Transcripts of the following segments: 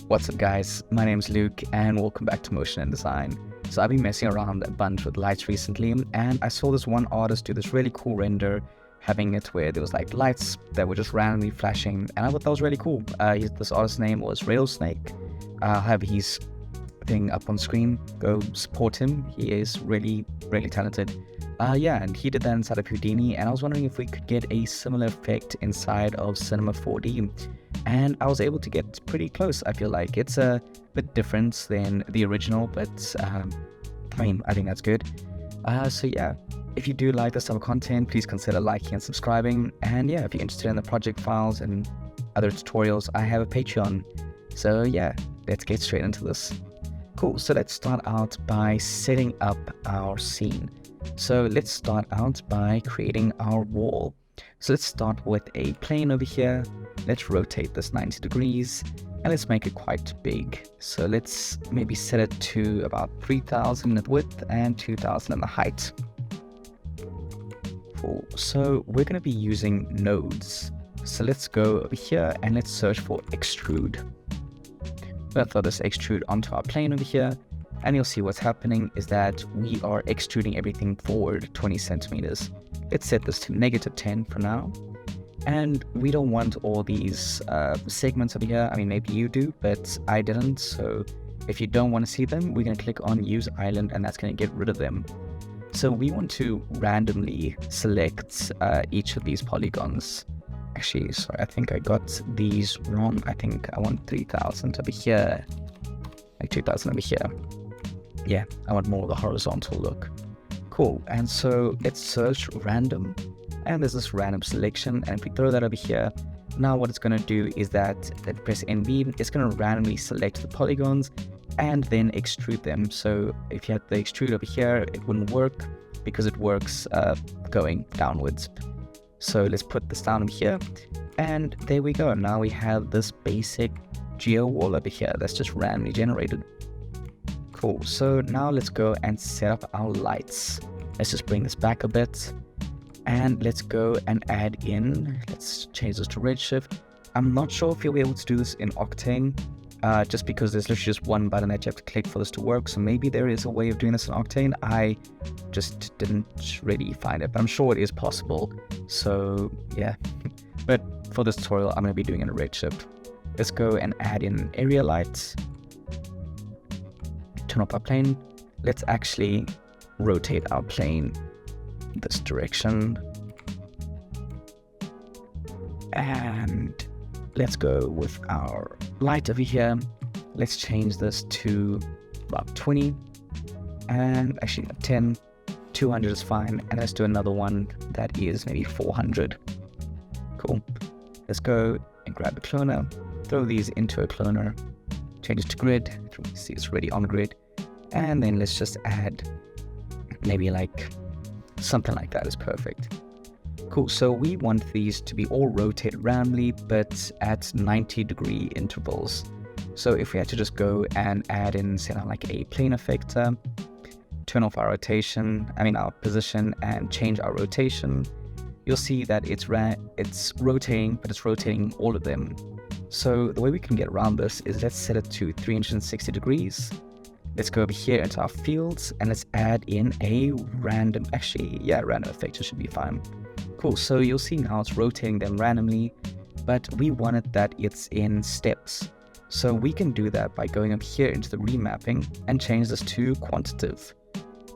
What's up guys, my name is Luke and welcome back to Motion and Design. So I've been messing around a bunch with lights recently and I saw this one artist do this really cool render having it where there was like lights that were just randomly flashing, and I thought that was really cool. This artist's name was Rattlesnake. I'll have his thing up on screen, go support him, he is really talented. And he did that inside of Houdini, and I was wondering if we could get a similar effect inside of Cinema 4D. And I was able to get pretty close. I feel like it's a bit different than the original, but I think that's good. If you do like this type of content, please consider liking and subscribing. And if you're interested in the project files and other tutorials, I have a Patreon. So let's get straight into this. Cool, so let's start out by setting up our scene. So let's start out by creating our wall. So let's start with a plane over here. Let's rotate this 90 degrees and let's make it quite big. So let's maybe set it to about 3000 in width and 2000 in the height. Cool. So we're going to be using nodes. So let's go over here and let's search for extrude. We'll throw this extrude onto our plane over here, and you'll see what's happening is that we are extruding everything forward 20 centimeters. Let's set this to -10 for now. And we don't want all these segments over here. I mean, maybe you do, but I didn't. So if you don't want to see them, we're going to click on use island and that's going to get rid of them. So we want to randomly select each of these polygons. Actually, sorry, I think I got these wrong. I think I want 3000 over here, like 2000 over here. Yeah, I want more of the horizontal look. Cool, and so let's search random, and there's this random selection, and if we throw that over here, now what it's going to do is that press NV, it's going to randomly select the polygons and then extrude them. So if you had the extrude over here, it wouldn't work because it works going downwards. So let's put this down over here, and there we go. Now we have this basic geo wall over here that's just randomly generated. Cool, so now let's go and set up our lights. Let's just bring this back a bit, and let's go and add in, let's change this to redshift. I'm not sure if you'll be able to do this in Octane, just because there's literally just one button that you have to click for this to work. So maybe there is a way of doing this in Octane. I just didn't really find it, but I'm sure it is possible. So yeah, but for this tutorial, I'm going to be doing it in redshift. Let's go and add in area lights. Turn off our plane. Let's actually rotate our plane this direction. And let's go with our light over here. Let's change this to about 20 and actually 10. 200 is fine, and let's do another one that is maybe 400. Cool. Let's go and grab the cloner, throw these into a cloner, change it to grid. See, it's already on grid, and then let's just add maybe like something like that is perfect. Cool, so we want these to be all rotated randomly, but at 90-degree intervals. So if we had to just go and add in, say, like a plane effector, turn off our our position, and change our rotation, you'll see that it's rotating, but it's rotating all of them. So the way we can get around this is let's set it to 360 degrees. Let's go over here into our fields and let's add in a random effector should be fine. Cool, so you'll see now it's rotating them randomly, but we want it that it's in steps. So we can do that by going up here into the remapping and change this to quantitative.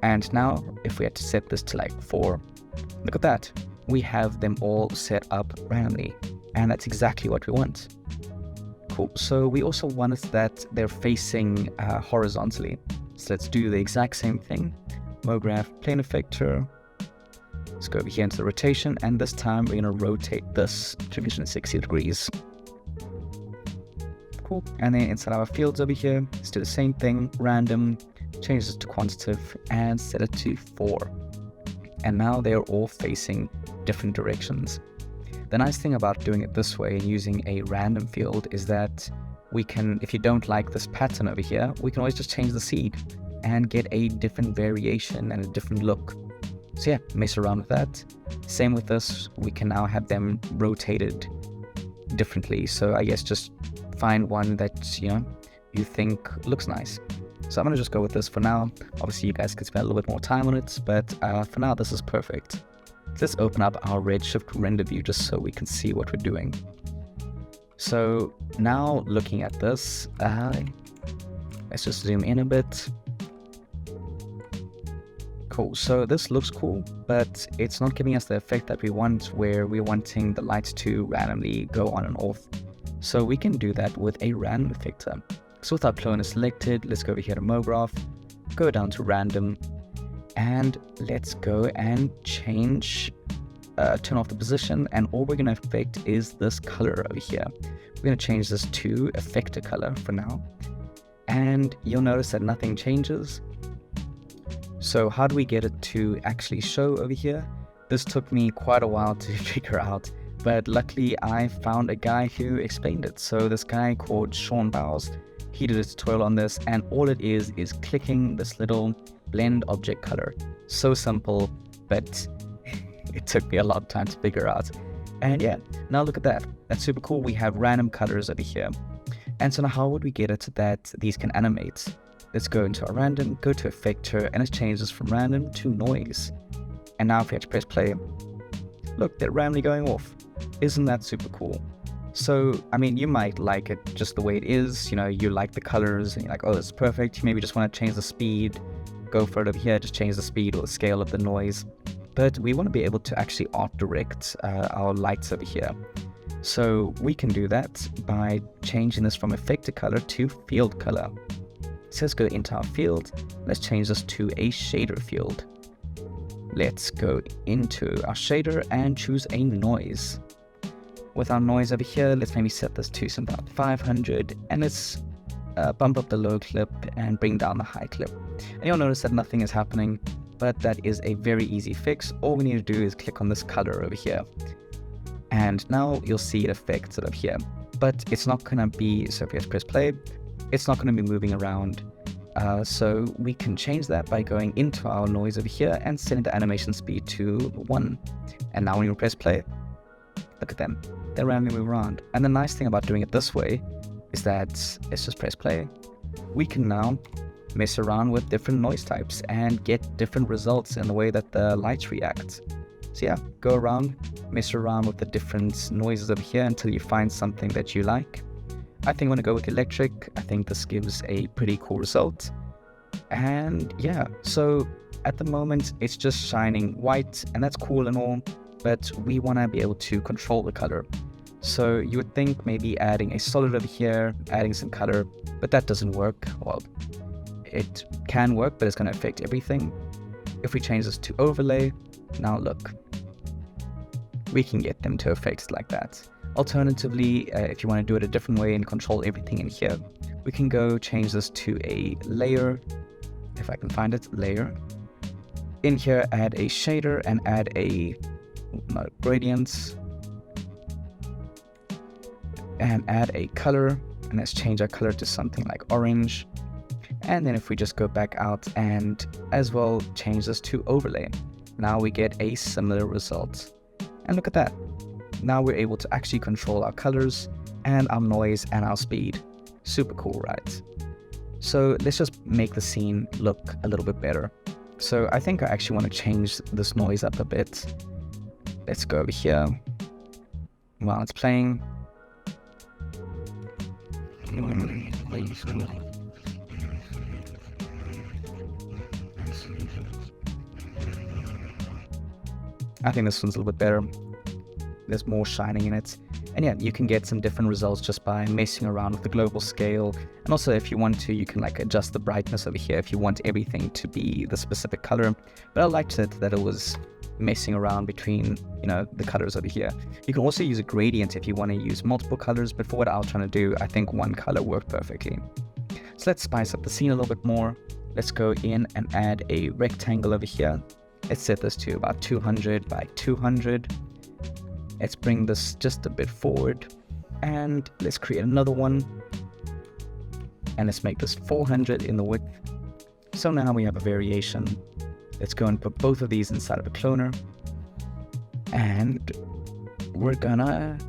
And now if we had to set this to like 4, look at that. We have them all set up randomly, and that's exactly what we want. Cool, so we also want it that they're facing horizontally. So let's do the exact same thing. MoGraph plane effector. Let's go over here into the rotation, and this time we're going to rotate this 360 degrees. Cool, and then inside our fields over here, let's do the same thing, random, change this to quantitative, and set it to 4. And now they're all facing different directions. The nice thing about doing it this way and using a random field is that we can, if you don't like this pattern over here, we can always just change the seed and get a different variation and a different look. So mess around with that. Same with this, we can now have them rotated differently. So I guess just find one that, you think looks nice. So I'm going to just go with this for now. Obviously, you guys can spend a little bit more time on it, but for now, this is perfect. Let's open up our Redshift render view just so we can see what we're doing. So now looking at this, let's just zoom in a bit. Cool, so this looks cool, but it's not giving us the effect that we want, where we're wanting the lights to randomly go on and off. So we can do that with a random effector. So with our cloner selected, let's go over here to MoGraph, go down to random, and let's go and change, turn off the position, and all we're going to affect is this color over here. We're going to change this to effector color for now, and you'll notice that nothing changes. So how do we get it to actually show over here? This took me quite a while to figure out, but luckily I found a guy who explained it. So this guy called Sean Bowles, he did a tutorial on this, and all it is clicking this little blend object color. So simple, but it took me a lot of time to figure out. And yeah, now look at that. That's super cool. We have random colors over here. And so now how would we get it that these can animate? Let's go into our random, go to effector, and it changes from random to noise. And now if we have to press play, look, they're randomly going off. Isn't that super cool? So, I mean, you might like it just the way it is, you like the colors, and you're like, oh, this is perfect. You maybe just want to change the speed, go for it over here, just change the speed or the scale of the noise. But we want to be able to actually art direct our lights over here. So we can do that by changing this from effector color to field color. So let's go into our field. Let's change this to a shader field. Let's go into our shader and choose a noise. With our noise over here, let's maybe set this to something like 500, and let's bump up the low clip and bring down the high clip. And you'll notice that nothing is happening, but that is a very easy fix. All we need to do is click on this color over here. And now you'll see it affects it up here. But it's not going to be, so if we press play, it's not going to be moving around. So we can change that by going into our noise over here and setting the animation speed to 1. And now when you press play, look at them. They randomly move around. And the nice thing about doing it this way is that, let's just press play. We can now mess around with different noise types and get different results in the way that the lights react. So yeah, go around, mess around with the different noises over here until you find something that you like. I think I'm going to go with electric. I think this gives a pretty cool result. And yeah, so at the moment it's just shining white, and that's cool and all, but we want to be able to control the color. So you would think maybe adding a solid over here, adding some color, but that doesn't work. Well, it can work, but it's going to affect everything. If we change this to overlay, now look, we can get them to affect like that. Alternatively, if you want to do it a different way and control everything in here, we can go change this to a layer. If I can find it, layer. In here, add a shader and add a gradient. And add a color. And let's change our color to something like orange. And then if we just go back out and as well change this to overlay, now we get a similar result. And look at that. Now we're able to actually control our colors and our noise and our speed. Super cool, right? So let's just make the scene look a little bit better. So I think I actually want to change this noise up a bit. Let's go over here while it's playing. I think this one's a little bit better. There's more shining in it. And yeah, you can get some different results just by messing around with the global scale. And also if you want to, you can like adjust the brightness over here if you want everything to be the specific color. But I liked it that it was messing around between, the colors over here. You can also use a gradient if you want to use multiple colors, but for what I was trying to do, I think one color worked perfectly. So let's spice up the scene a little bit more. Let's go in and add a rectangle over here. Let's set this to about 200 by 200. Let's bring this just a bit forward and let's create another one. And let's make this 400 in the width. So now we have a variation. Let's go and put both of these inside of a cloner. And we're gonna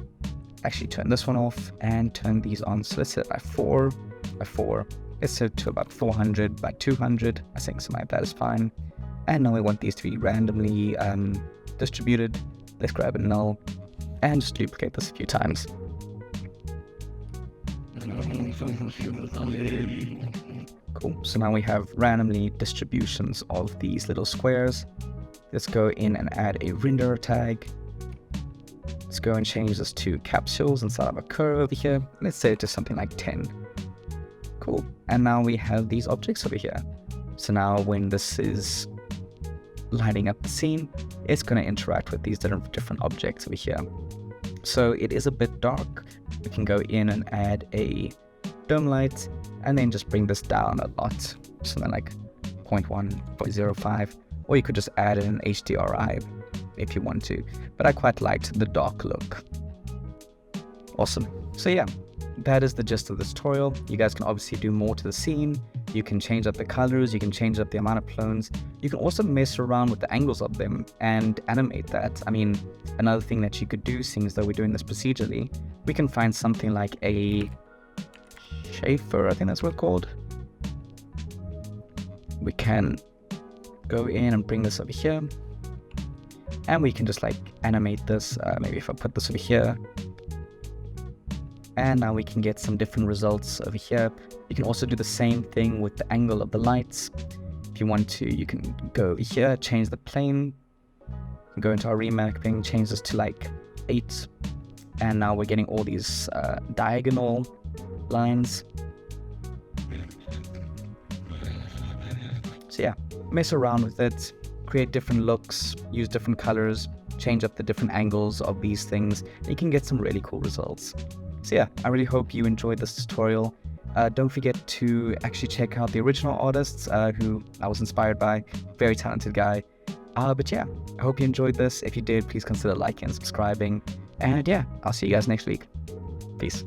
actually turn this one off and turn these on. So let's set it by 4 by 4. Let's set it to about 400 by 200. I think something like that is fine. And now we want these to be randomly distributed. Let's grab a null and just duplicate this a few times. Cool. So now we have randomly distributions of these little squares. Let's go in and add a renderer tag. Let's go and change this to capsules inside of a curve over here. Let's set it to something like 10. Cool. And now we have these objects over here. So now when this is lighting up the scene, it's going to interact with these different objects over here. So it is a bit dark. We can go in and add a dome light and then just bring this down a lot. Something like 0.1, 0.05, or you could just add in an HDRI if you want to. But I quite liked the dark look. Awesome. So yeah, that is the gist of this tutorial. You guys can obviously do more to the scene. You can change up the colors, you can change up the amount of clones. You can also mess around with the angles of them and animate that. I mean, another thing that you could do, seeing as though we're doing this procedurally, we can find something like a Schaefer, I think that's what it's called. We can go in and bring this over here. And we can just like animate this. Maybe if I put this over here. And now we can get some different results over here. You can also do the same thing with the angle of the lights. If you want to, you can go over here, change the plane, go into our remapping, change this to like 8. And now we're getting all these diagonal lines. So yeah, mess around with it, create different looks, use different colors, change up the different angles of these things. And you can get some really cool results. So yeah, I really hope you enjoyed this tutorial. Don't forget to actually check out the original artists who I was inspired by. Very talented guy. But yeah, I hope you enjoyed this. If you did, please consider liking and subscribing. And yeah, I'll see you guys next week. Peace.